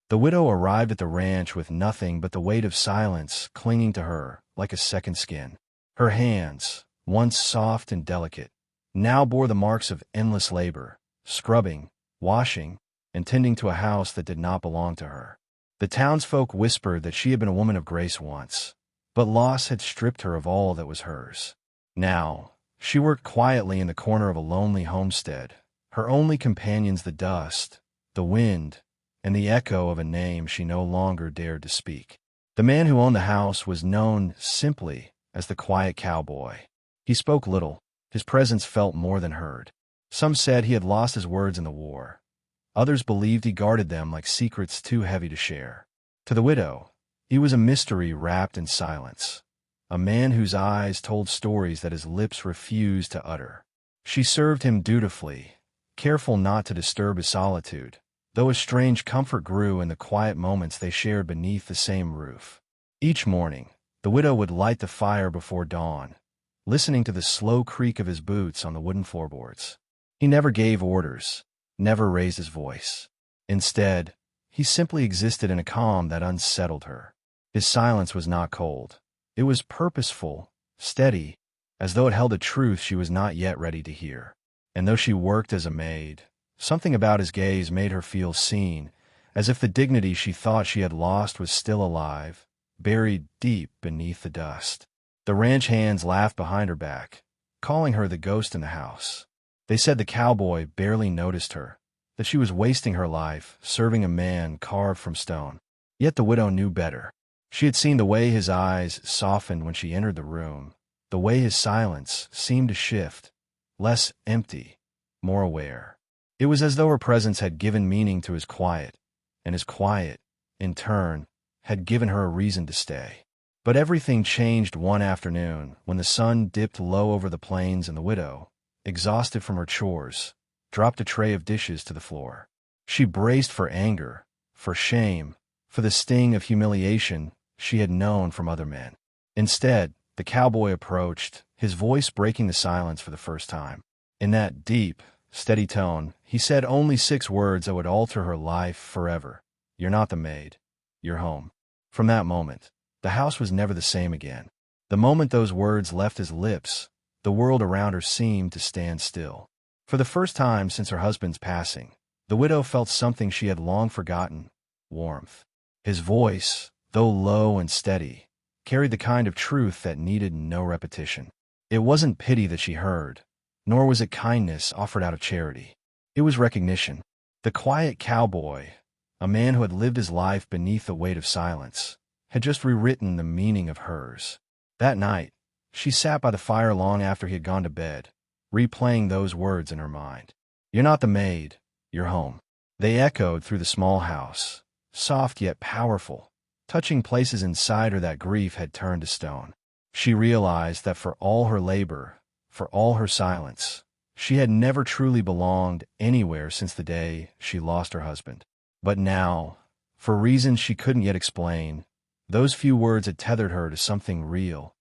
The widow arrived at the ranch with nothing but the weight of silence clinging to her like a second skin. Her hands, once soft and delicate, now bore the marks of endless labor, scrubbing, washing, and tending to a house that did not belong to her. The townsfolk whispered that she had been a woman of grace once, but loss had stripped her of all that was hers. Now, she worked quietly in the corner of a lonely homestead, her only companions the dust, the wind, and the echo of a name she no longer dared to speak. The man who owned the house was known simply as the quiet cowboy. He spoke little. His presence felt more than heard. Some said he had lost his words in the war. Others believed he guarded them like secrets too heavy to share. To the widow, he was a mystery wrapped in silence, a man whose eyes told stories that his lips refused to utter. She served him dutifully, careful not to disturb his solitude, though a strange comfort grew in the quiet moments they shared beneath the same roof. Each morning, the widow would light the fire before dawn, listening to the slow creak of his boots on the wooden floorboards. He never gave orders, never raised his voice. Instead, he simply existed in a calm that unsettled her. His silence was not cold. It was purposeful, steady, as though it held a truth she was not yet ready to hear. And though she worked as a maid, something about his gaze made her feel seen, as if the dignity she thought she had lost was still alive, buried deep beneath the dust. The ranch hands laughed behind her back, calling her the ghost in the house. They said the cowboy barely noticed her, that she was wasting her life, serving a man carved from stone. Yet the widow knew better. She had seen the way his eyes softened when she entered the room, the way his silence seemed to shift, less empty, more aware. It was as though her presence had given meaning to his quiet, and his quiet, in turn, had given her a reason to stay. But everything changed one afternoon when the sun dipped low over the plains and the widow, exhausted from her chores, dropped a tray of dishes to the floor. She braced for anger, for shame, for the sting of humiliation she had known from other men. Instead, the cowboy approached, his voice breaking the silence for the first time. In that deep, steady tone, he said only 6 words that would alter her life forever. "You're not the maid. You're home." From that moment, the house was never the same again. The moment those words left his lips, the world around her seemed to stand still. For the first time since her husband's passing, the widow felt something she had long forgotten: warmth. His voice, though low and steady, carried the kind of truth that needed no repetition. It wasn't pity that she heard, nor was it kindness offered out of charity. It was recognition. The quiet cowboy, a man who had lived his life beneath the weight of silence, had just rewritten the meaning of hers. That night, she sat by the fire long after he had gone to bed, replaying those words in her mind. "You're not the maid, you're home." They echoed through the small house, soft yet powerful, touching places inside her that grief had turned to stone. She realized that for all her labor, for all her silence, she had never truly belonged anywhere since the day she lost her husband. But now, for reasons she couldn't yet explain, those few words had tethered her to something real,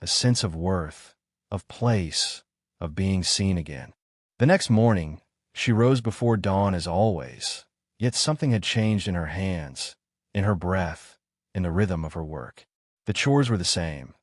a sense of worth, of place, of being seen again. The next morning, she rose before dawn as always, yet something had changed in her hands, in her breath, in the rhythm of her work. The chores were the same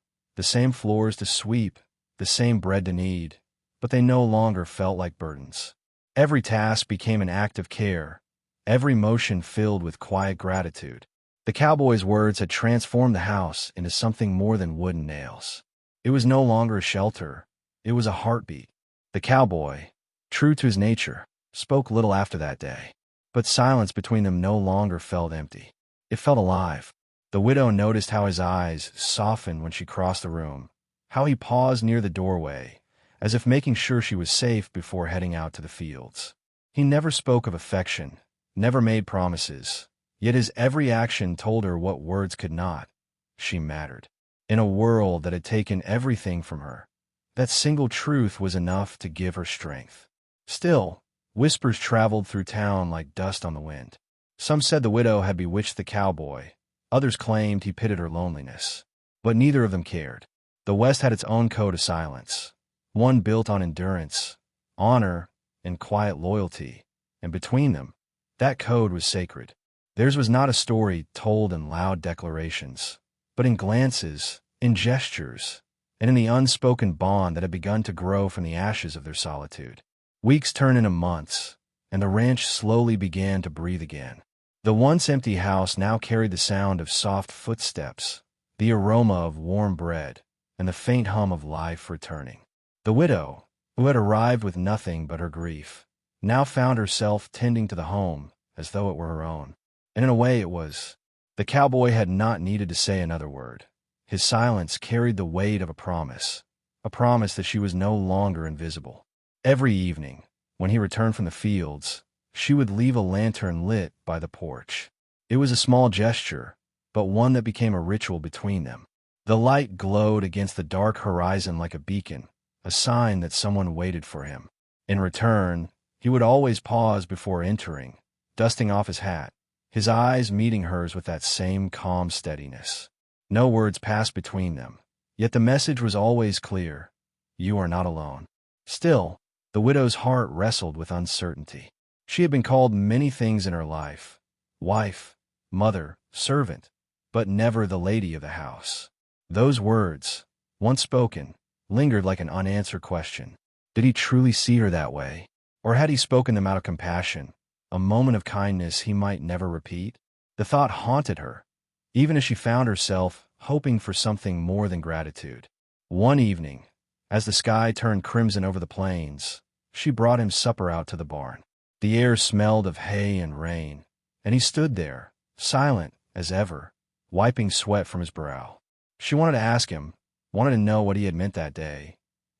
floors to sweep, the same bread to knead, but they no longer felt like burdens. Every task became an act of care, every motion filled with quiet gratitude. The cowboy's words had transformed the house into something more than wood and nails. It was no longer a shelter, it was a heartbeat. The cowboy, true to his nature, spoke little after that day, but silence between them no longer felt empty. It felt alive. The widow noticed how his eyes softened when she crossed the room, how he paused near the doorway, as if making sure she was safe before heading out to the fields. He never spoke of affection, never made promises, yet his every action told her what words could not. She mattered. In a world that had taken everything from her, that single truth was enough to give her strength. Still, whispers traveled through town like dust on the wind. Some said the widow had bewitched the cowboy, others claimed he pitied her loneliness. But neither of them cared. The West had its own code of silence, one built on endurance, honor, and quiet loyalty, and between them, that code was sacred. Theirs was not a story told in loud declarations, but in glances, in gestures, and in the unspoken bond that had begun to grow from the ashes of their solitude. Weeks turned into months, and the ranch slowly began to breathe again. The once empty house now carried the sound of soft footsteps, the aroma of warm bread, and the faint hum of life returning. The widow, who had arrived with nothing but her grief, now found herself tending to the home as though it were her own. And in a way it was. The cowboy had not needed to say another word. His silence carried the weight of a promise that she was no longer invisible. Every evening, when he returned from the fields, she would leave a lantern lit by the porch. It was a small gesture, but one that became a ritual between them. The light glowed against the dark horizon like a beacon, a sign that someone waited for him. In return, he would always pause before entering, dusting off his hat, his eyes meeting hers with that same calm steadiness. No words passed between them, yet the message was always clear: you are not alone. Still, the widow's heart wrestled with uncertainty. She had been called many things in her life: wife, mother, servant, but never the lady of the house. Those words, once spoken, lingered like an unanswered question. Did he truly see her that way? Or had he spoken them out of compassion, a moment of kindness he might never repeat? The thought haunted her, even as she found herself hoping for something more than gratitude. One evening, as the sky turned crimson over the plains, she brought him supper out to the barn. The air smelled of hay and rain, and he stood there, silent as ever, wiping sweat from his brow. She wanted to ask him, wanted to know what he had meant that day,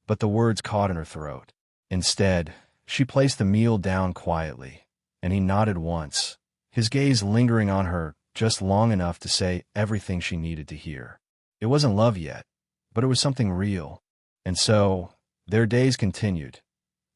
but the words caught in her throat. Instead, she placed the meal down quietly, and he nodded once, his gaze lingering on her just long enough to say everything she needed to hear. It wasn't love yet, but it was something real. And so, their days continued,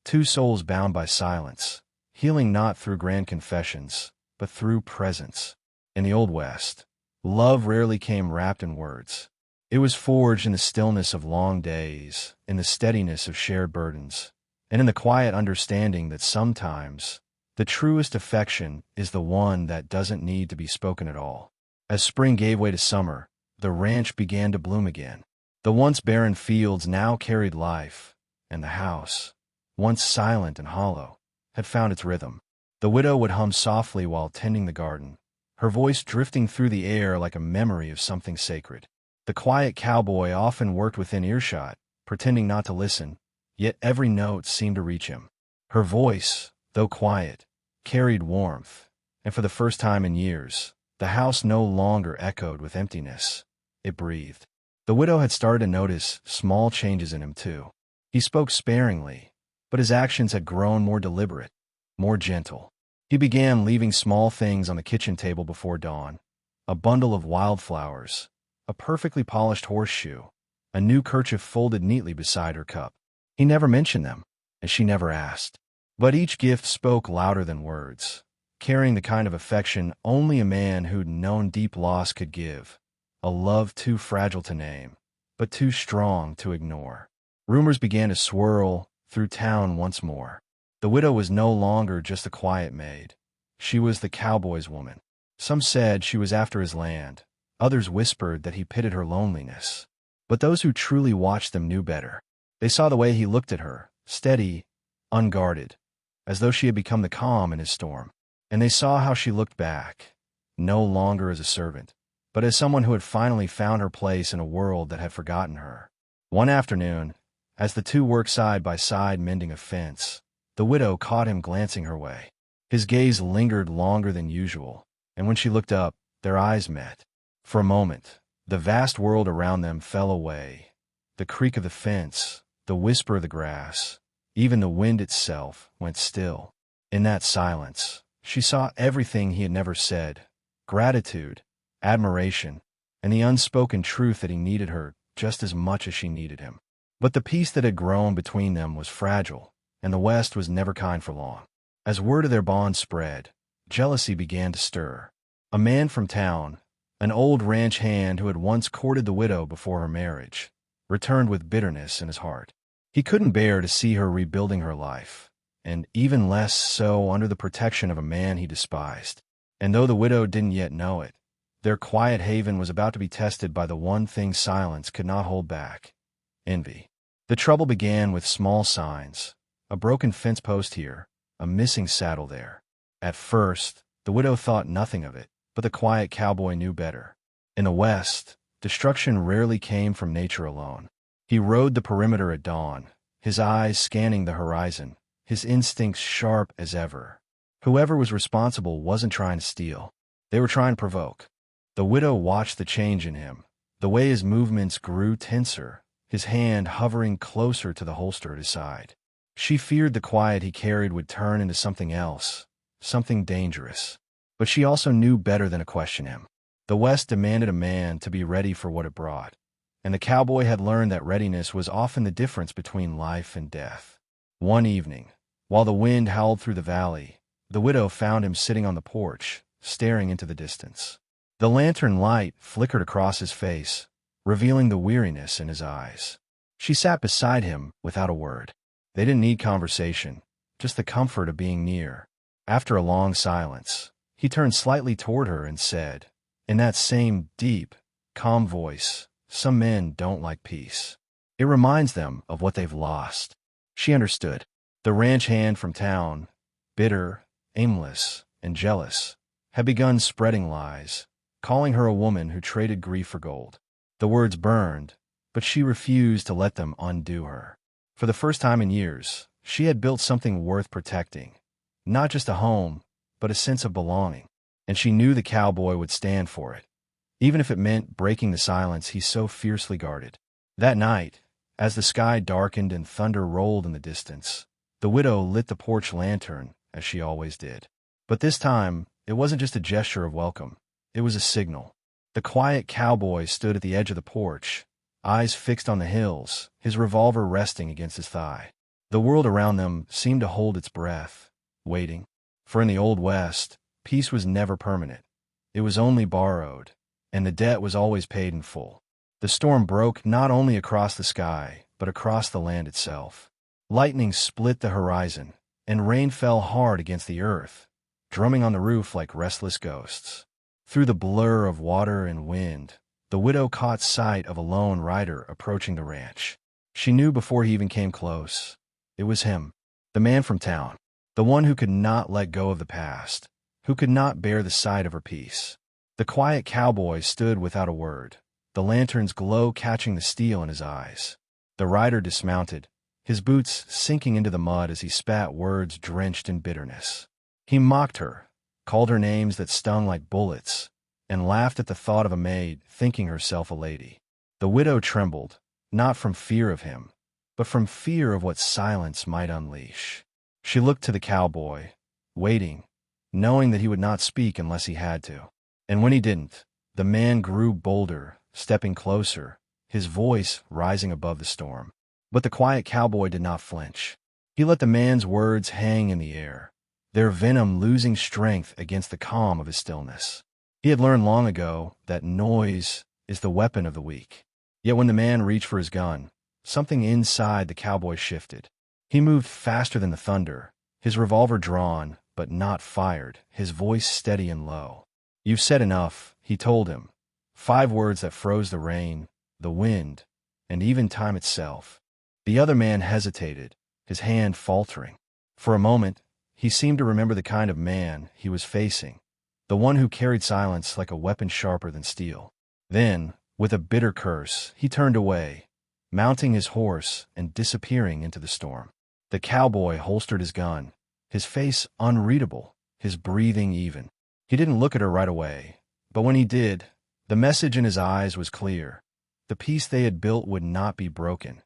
two souls bound by silence, healing not through grand confessions, but through presence. In the Old West, love rarely came wrapped in words. It was forged in the stillness of long days, in the steadiness of shared burdens, and in the quiet understanding that sometimes the truest affection is the one that doesn't need to be spoken at all. As spring gave way to summer, the ranch began to bloom again. The once barren fields now carried life, and the house, once silent and hollow, had found its rhythm. The widow would hum softly while tending the garden, her voice drifting through the air like a memory of something sacred. The quiet cowboy often worked within earshot, pretending not to listen, yet every note seemed to reach him. Her voice, though quiet, carried warmth, and for the first time in years, the house no longer echoed with emptiness. It breathed. The widow had started to notice small changes in him, too. He spoke sparingly, but his actions had grown more deliberate, more gentle. He began leaving small things on the kitchen table before dawn: a bundle of wildflowers, a perfectly polished horseshoe, a new kerchief folded neatly beside her cup. He never mentioned them, and she never asked. But each gift spoke louder than words, carrying the kind of affection only a man who'd known deep loss could give, a love too fragile to name, but too strong to ignore. Rumors began to swirl through town once more. The widow was no longer just a quiet maid. She was the cowboy's woman. Some said she was after his land. Others whispered that he pitied her loneliness. But those who truly watched them knew better. They saw the way he looked at her, steady, unguarded, as though she had become the calm in his storm. And they saw how she looked back, no longer as a servant, but as someone who had finally found her place in a world that had forgotten her. One afternoon, as the two worked side by side mending a fence, the widow caught him glancing her way. His gaze lingered longer than usual, and when she looked up, their eyes met. For a moment, the vast world around them fell away. The creak of the fence, the whisper of the grass, even the wind itself went still. In that silence, she saw everything he had never said: gratitude, admiration, and the unspoken truth that he needed her just as much as she needed him. But the peace that had grown between them was fragile, and the West was never kind for long. As word of their bond spread, jealousy began to stir. A man from town, an old ranch hand who had once courted the widow before her marriage, returned with bitterness in his heart. He couldn't bear to see her rebuilding her life, and even less so under the protection of a man he despised. And though the widow didn't yet know it, their quiet haven was about to be tested by the one thing silence could not hold back: envy. The trouble began with small signs: a broken fence post here, a missing saddle there. At first, the widow thought nothing of it, but the quiet cowboy knew better. In the West, destruction rarely came from nature alone. He rode the perimeter at dawn, his eyes scanning the horizon, his instincts sharp as ever. Whoever was responsible wasn't trying to steal. They were trying to provoke. The widow watched the change in him, the way his movements grew tenser, his hand hovering closer to the holster at his side. She feared the quiet he carried would turn into something else, something dangerous. But she also knew better than to question him. The West demanded a man to be ready for what it brought, and the cowboy had learned that readiness was often the difference between life and death. One evening, while the wind howled through the valley, the widow found him sitting on the porch, staring into the distance. The lantern light flickered across his face, revealing the weariness in his eyes. She sat beside him without a word. They didn't need conversation, just the comfort of being near. After a long silence, he turned slightly toward her and said, in that same deep, calm voice, "Some men don't like peace. It reminds them of what they've lost." She understood. The ranch hand from town, bitter, aimless, and jealous, had begun spreading lies, calling her a woman who traded grief for gold. The words burned, but she refused to let them undo her. For the first time in years, she had built something worth protecting. Not just a home, but a sense of belonging. And she knew the cowboy would stand for it, even if it meant breaking the silence he so fiercely guarded. That night, as the sky darkened and thunder rolled in the distance, the widow lit the porch lantern, as she always did. But this time, it wasn't just a gesture of welcome. It was a signal. The quiet cowboy stood at the edge of the porch, eyes fixed on the hills, his revolver resting against his thigh. The world around them seemed to hold its breath, waiting. For in the Old West, peace was never permanent. It was only borrowed, and the debt was always paid in full. The storm broke not only across the sky, but across the land itself. Lightning split the horizon, and rain fell hard against the earth, drumming on the roof like restless ghosts. Through the blur of water and wind, the widow caught sight of a lone rider approaching the ranch. She knew before he even came close. It was him, the man from town, the one who could not let go of the past, who could not bear the sight of her peace. The quiet cowboy stood without a word, the lantern's glow catching the steel in his eyes. The rider dismounted, his boots sinking into the mud as he spat words drenched in bitterness. He mocked her, called her names that stung like bullets, and laughed at the thought of a maid thinking herself a lady. The widow trembled, not from fear of him, but from fear of what silence might unleash. She looked to the cowboy, waiting, knowing that he would not speak unless he had to. And when he didn't, the man grew bolder, stepping closer, his voice rising above the storm. But the quiet cowboy did not flinch. He let the man's words hang in the air, their venom losing strength against the calm of his stillness. He had learned long ago that noise is the weapon of the weak. Yet when the man reached for his gun, something inside the cowboy shifted. He moved faster than the thunder, his revolver drawn, but not fired, his voice steady and low. "You've said enough," he told him. 5 words that froze the rain, the wind, and even time itself. The other man hesitated, his hand faltering. For a moment, he seemed to remember the kind of man he was facing, the one who carried silence like a weapon sharper than steel. Then, with a bitter curse, he turned away, mounting his horse and disappearing into the storm. The cowboy holstered his gun, his face unreadable, his breathing even. He didn't look at her right away, but when he did, the message in his eyes was clear. The peace they had built would not be broken.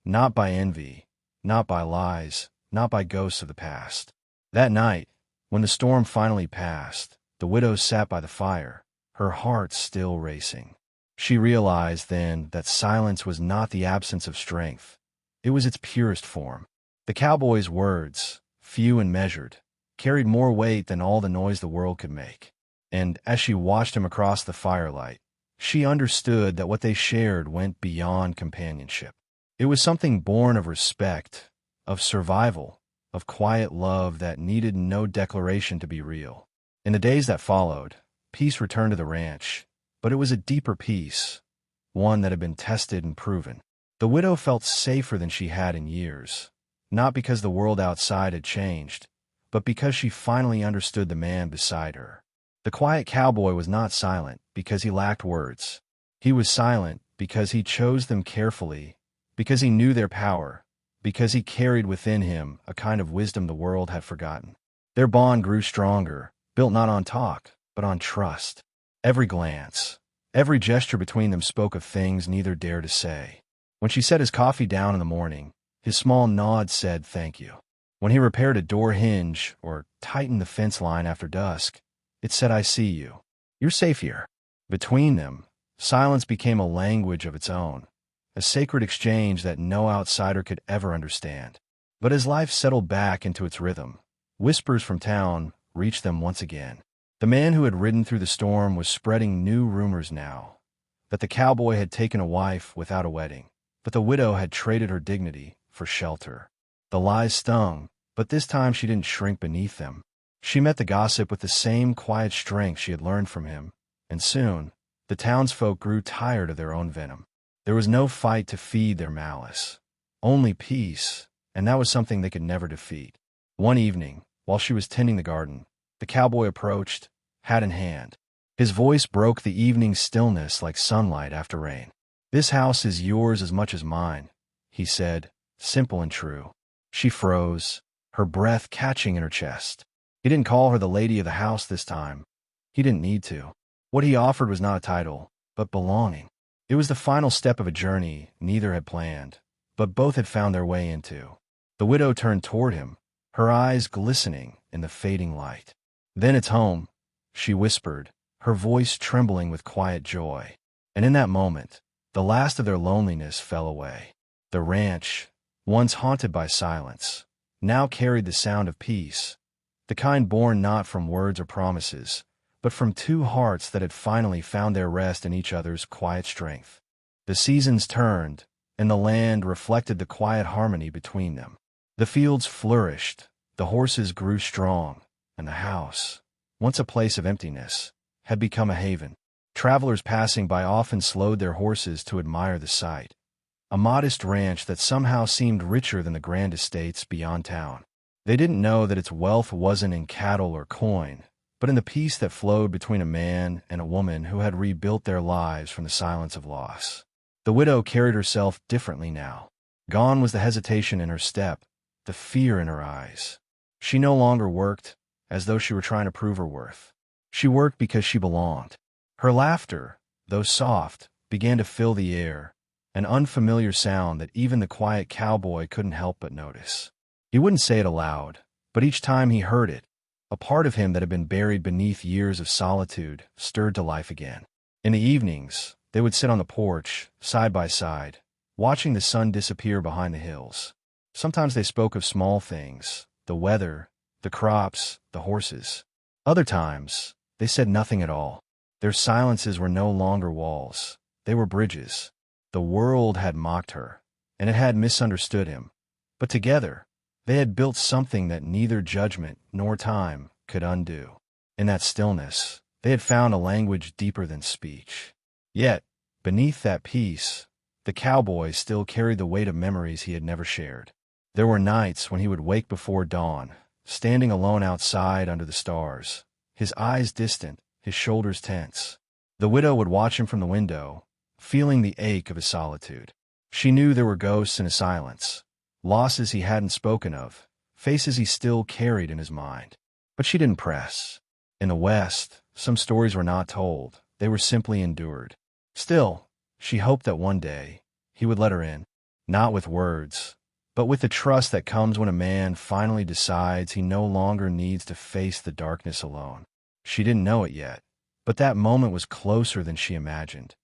Not by envy, not by lies, not by ghosts of the past. That night, when the storm finally passed, the widow sat by the fire, her heart still racing. She realized then that silence was not the absence of strength. It was its purest form. The cowboy's words, few and measured, carried more weight than all the noise the world could make. And as she watched him across the firelight, she understood that what they shared went beyond companionship. It was something born of respect, of survival, of quiet love that needed no declaration to be real. In the days that followed, peace returned to the ranch, but it was a deeper peace, one that had been tested and proven. The widow felt safer than she had in years, not because the world outside had changed, but because she finally understood the man beside her. The quiet cowboy was not silent because he lacked words. He was silent because he chose them carefully, because he knew their power, because he carried within him a kind of wisdom the world had forgotten. Their bond grew stronger, built not on talk, but on trust. Every glance, every gesture between them spoke of things neither dared to say. When she set his coffee down in the morning, his small nod said thank you. When he repaired a door hinge or tightened the fence line after dusk, it said I see you. You're safe here. Between them, silence became a language of its own, a sacred exchange that no outsider could ever understand. But as life settled back into its rhythm, whispers from town reached them once again. The man who had ridden through the storm was spreading new rumors now, that the cowboy had taken a wife without a wedding, but the widow had traded her dignity for shelter. The lies stung, but this time she didn't shrink beneath them. She met the gossip with the same quiet strength she had learned from him, and soon, the townsfolk grew tired of their own venom. There was no fight to feed their malice, only peace, and that was something they could never defeat. One evening, while she was tending the garden, the cowboy approached, hat in hand. His voice broke the evening stillness like sunlight after rain. "This house is yours as much as mine," he said, simple and true. She froze, her breath catching in her chest. He didn't call her the lady of the house this time. He didn't need to. What he offered was not a title, but belonging. It was the final step of a journey neither had planned, but both had found their way into. The widow turned toward him, her eyes glistening in the fading light. "Then it's home," she whispered, her voice trembling with quiet joy. And in that moment, the last of their loneliness fell away. The ranch, once haunted by silence, now carried the sound of peace, the kind born not from words or promises, but from two hearts that had finally found their rest in each other's quiet strength. The seasons turned, and the land reflected the quiet harmony between them. The fields flourished, the horses grew strong, and the house, once a place of emptiness, had become a haven. Travelers passing by often slowed their horses to admire the sight. A modest ranch that somehow seemed richer than the grand estates beyond town. They didn't know that its wealth wasn't in cattle or coin, but in the peace that flowed between a man and a woman who had rebuilt their lives from the silence of loss. The widow carried herself differently now. Gone was the hesitation in her step, the fear in her eyes. She no longer worked as though she were trying to prove her worth. She worked because she belonged. Her laughter, though soft, began to fill the air, an unfamiliar sound that even the quiet cowboy couldn't help but notice. He wouldn't say it aloud, but each time he heard it, a part of him that had been buried beneath years of solitude stirred to life again. In the evenings, they would sit on the porch, side by side, watching the sun disappear behind the hills. Sometimes they spoke of small things, the weather, the crops, the horses. Other times, they said nothing at all. Their silences were no longer walls. They were bridges. The world had mocked her, and it had misunderstood him. But together, they had built something that neither judgment nor time could undo. In that stillness, they had found a language deeper than speech. Yet, beneath that peace, the cowboy still carried the weight of memories he had never shared. There were nights when he would wake before dawn, standing alone outside under the stars, his eyes distant, his shoulders tense. The widow would watch him from the window, feeling the ache of his solitude. She knew there were ghosts in his silence, losses he hadn't spoken of, faces he still carried in his mind. But she didn't press. In the West, some stories were not told, they were simply endured. Still, she hoped that one day, he would let her in, not with words, but with the trust that comes when a man finally decides he no longer needs to face the darkness alone. She didn't know it yet, but that moment was closer than she imagined,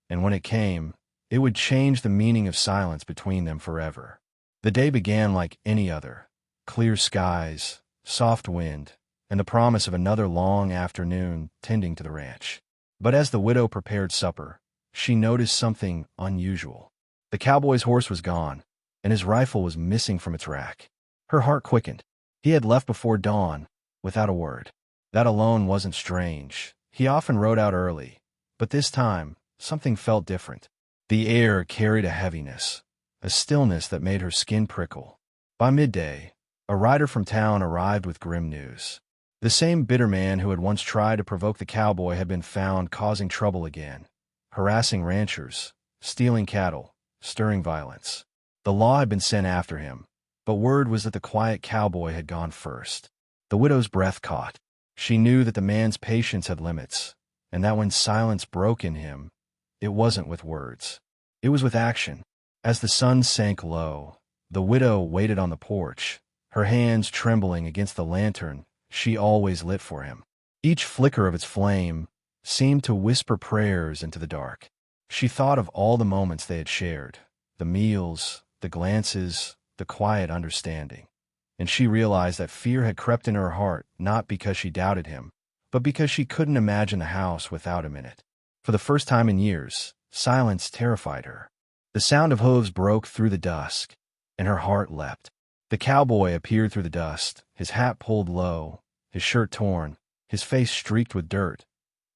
and when it came, it would change the meaning of silence between them forever. The day began like any other, clear skies, soft wind, and the promise of another long afternoon tending to the ranch. But as the widow prepared supper, she noticed something unusual. The cowboy's horse was gone, and his rifle was missing from its rack. Her heart quickened. He had left before dawn, without a word. That alone wasn't strange. He often rode out early, but this time, something felt different. The air carried a heaviness, a stillness that made her skin prickle. By midday, a rider from town arrived with grim news. The same bitter man who had once tried to provoke the cowboy had been found causing trouble again, harassing ranchers, stealing cattle, stirring violence. The law had been sent after him, but word was that the quiet cowboy had gone first. The widow's breath caught. She knew that the man's patience had limits, and that when silence broke in him, it wasn't with words. It was with action. As the sun sank low, the widow waited on the porch, her hands trembling against the lantern she always lit for him. Each flicker of its flame seemed to whisper prayers into the dark. She thought of all the moments they had shared, the meals, the glances, the quiet understanding. And she realized that fear had crept into her heart not because she doubted him, but because she couldn't imagine the house without him in it. For the first time in years, silence terrified her. The sound of hooves broke through the dusk, and her heart leapt. The cowboy appeared through the dust, his hat pulled low, his shirt torn, his face streaked with dirt,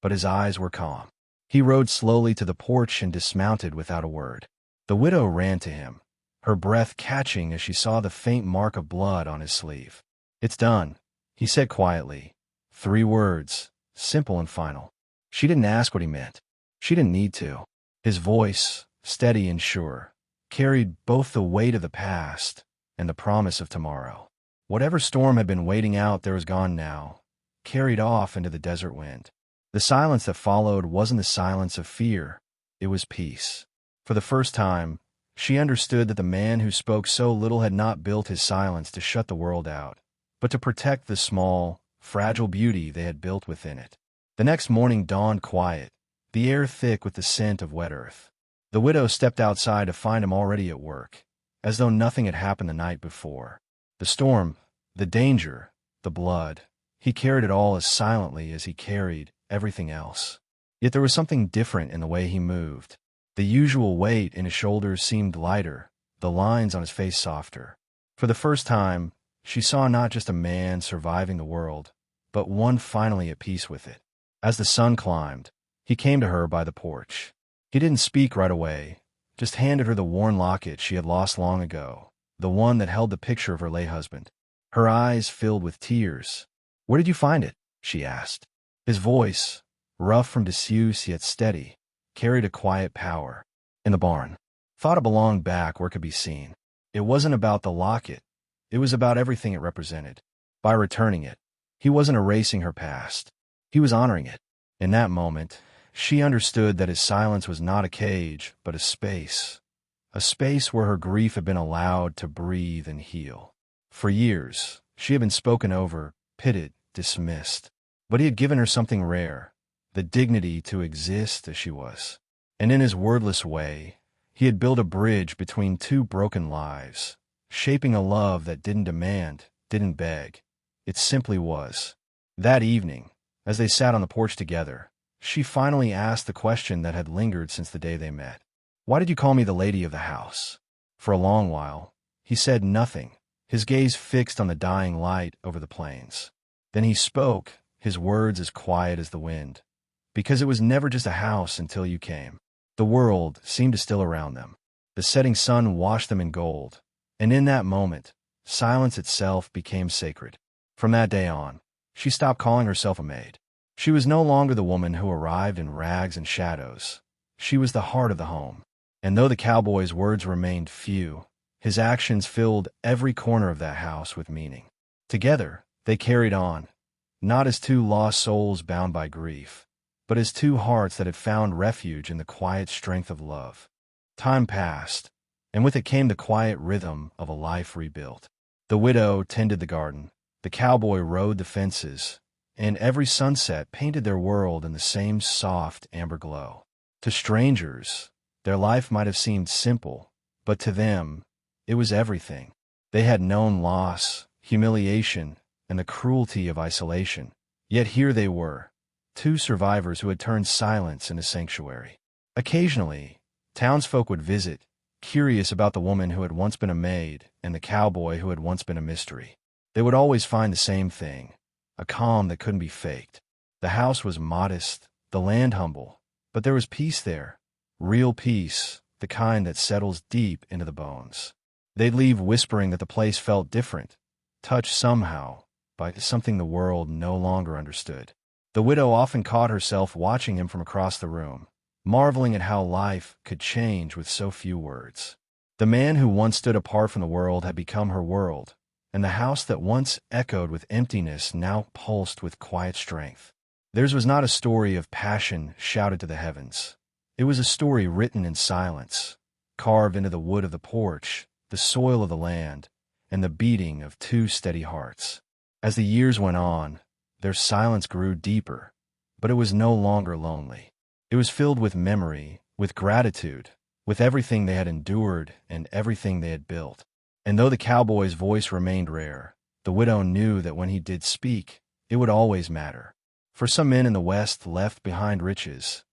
but his eyes were calm. He rode slowly to the porch and dismounted without a word. The widow ran to him, her breath catching as she saw the faint mark of blood on his sleeve. "It's done," he said quietly. 3 words, simple and final. She didn't ask what he meant. She didn't need to. His voice, steady and sure, carried both the weight of the past and the promise of tomorrow. Whatever storm had been waiting out there was gone now, carried off into the desert wind. The silence that followed wasn't the silence of fear. It was peace. For the first time, she understood that the man who spoke so little had not built his silence to shut the world out, but to protect the small, fragile beauty they had built within it. The next morning dawned quiet, the air thick with the scent of wet earth. The widow stepped outside to find him already at work, as though nothing had happened the night before. The storm, the danger, the blood, he carried it all as silently as he carried everything else. Yet there was something different in the way he moved. The usual weight in his shoulders seemed lighter, the lines on his face softer. For the first time, she saw not just a man surviving the world, but one finally at peace with it. As the sun climbed, he came to her by the porch. He didn't speak right away, just handed her the worn locket she had lost long ago, the one that held the picture of her late husband. Her eyes filled with tears. "Where did you find it?" she asked. His voice, rough from disuse yet steady, carried a quiet power. "In the barn." Thought it belonged back where it could be seen. It wasn't about the locket. It was about everything it represented. By returning it, he wasn't erasing her past. He was honoring it. In that moment, she understood that his silence was not a cage, but a space where her grief had been allowed to breathe and heal. For years, she had been spoken over, pitted, dismissed. But he had given her something rare, the dignity to exist as she was. And in his wordless way, he had built a bridge between 2 broken lives, shaping a love that didn't demand, didn't beg. It simply was. That evening, as they sat on the porch together, she finally asked the question that had lingered since the day they met. "Why did you call me the lady of the house?" For a long while, he said nothing, his gaze fixed on the dying light over the plains. Then he spoke, his words as quiet as the wind. "Because it was never just a house until you came." The world seemed to still around them. The setting sun washed them in gold, and in that moment, silence itself became sacred. From that day on, she stopped calling herself a maid. She was no longer the woman who arrived in rags and shadows. She was the heart of the home. And though the cowboy's words remained few, his actions filled every corner of that house with meaning. Together, they carried on, not as 2 lost souls bound by grief, but as 2 hearts that had found refuge in the quiet strength of love. Time passed, and with it came the quiet rhythm of a life rebuilt. The widow tended the garden, the cowboy rode the fences, and every sunset painted their world in the same soft amber glow. To strangers, their life might have seemed simple, but to them, it was everything. They had known loss, humiliation, and the cruelty of isolation. Yet here they were, 2 survivors who had turned silence into sanctuary. Occasionally, townsfolk would visit, curious about the woman who had once been a maid and the cowboy who had once been a mystery. They would always find the same thing, a calm that couldn't be faked. The house was modest, the land humble, but there was peace there, real peace, the kind that settles deep into the bones. They'd leave whispering that the place felt different, touched somehow by something the world no longer understood. The widow often caught herself watching him from across the room, marveling at how life could change with so few words. The man who once stood apart from the world had become her world, and the house that once echoed with emptiness now pulsed with quiet strength. Theirs was not a story of passion shouted to the heavens. It was a story written in silence, carved into the wood of the porch, the soil of the land, and the beating of two steady hearts. As the years went on, their silence grew deeper, but it was no longer lonely. It was filled with memory, with gratitude, with everything they had endured and everything they had built. And though the cowboy's voice remained rare, the widow knew that when he did speak, it would always matter. For some men in the West left behind riches,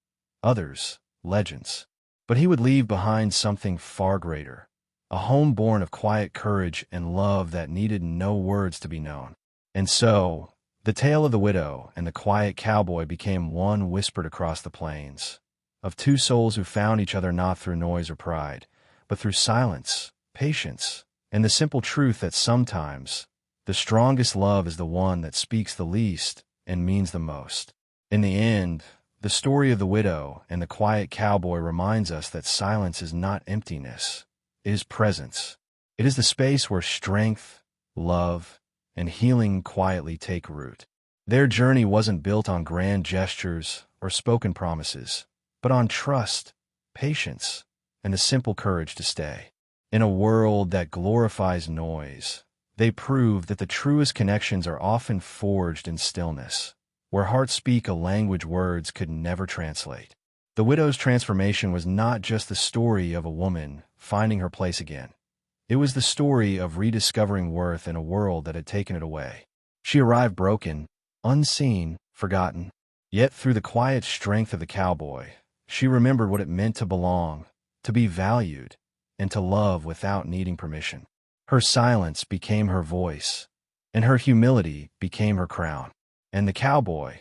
others, legends. But he would leave behind something far greater, a home born of quiet courage and love that needed no words to be known. And so, the tale of the widow and the quiet cowboy became one whispered across the plains, of two souls who found each other not through noise or pride, but through silence, patience, and the simple truth that sometimes the strongest love is the one that speaks the least and means the most. In the end, the story of the widow and the quiet cowboy reminds us that silence is not emptiness, it is presence. It is the space where strength, love, and healing quietly take root. Their journey wasn't built on grand gestures or spoken promises, but on trust, patience, and the simple courage to stay. In a world that glorifies noise, they prove that the truest connections are often forged in stillness, where hearts speak a language words could never translate. The widow's transformation was not just the story of a woman finding her place again. It was the story of rediscovering worth in a world that had taken it away. She arrived broken, unseen, forgotten. Yet through the quiet strength of the cowboy, she remembered what it meant to belong, to be valued, and to love without needing permission. Her silence became her voice, and her humility became her crown. And the cowboy,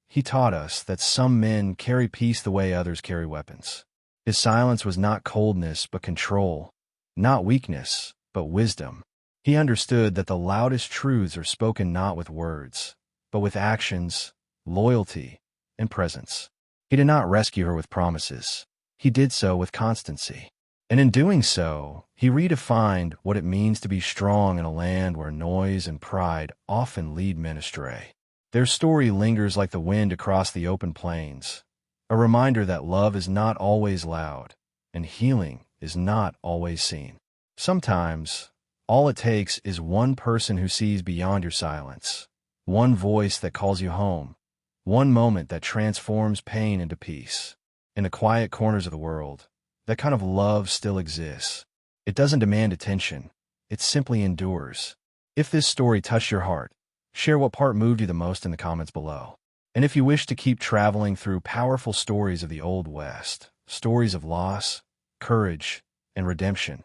he taught us that some men carry peace the way others carry weapons. His silence was not coldness but control, not weakness but wisdom. He understood that the loudest truths are spoken not with words, but with actions, loyalty, and presence. He did not rescue her with promises. He did so with constancy. And in doing so, he redefined what it means to be strong in a land where noise and pride often lead men astray. Their story lingers like the wind across the open plains, a reminder that love is not always loud, and healing is not always seen. Sometimes, all it takes is one person who sees beyond your silence, one voice that calls you home, one moment that transforms pain into peace. In the quiet corners of the world, that kind of love still exists. It doesn't demand attention. It simply endures. If this story touched your heart, share what part moved you the most in the comments below. And if you wish to keep traveling through powerful stories of the Old West, stories of loss, courage, and redemption,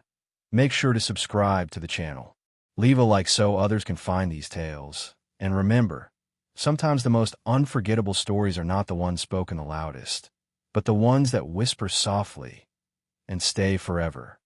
make sure to subscribe to the channel. Leave a like so others can find these tales. And remember, sometimes the most unforgettable stories are not the ones spoken the loudest, but the ones that whisper softly and stay forever.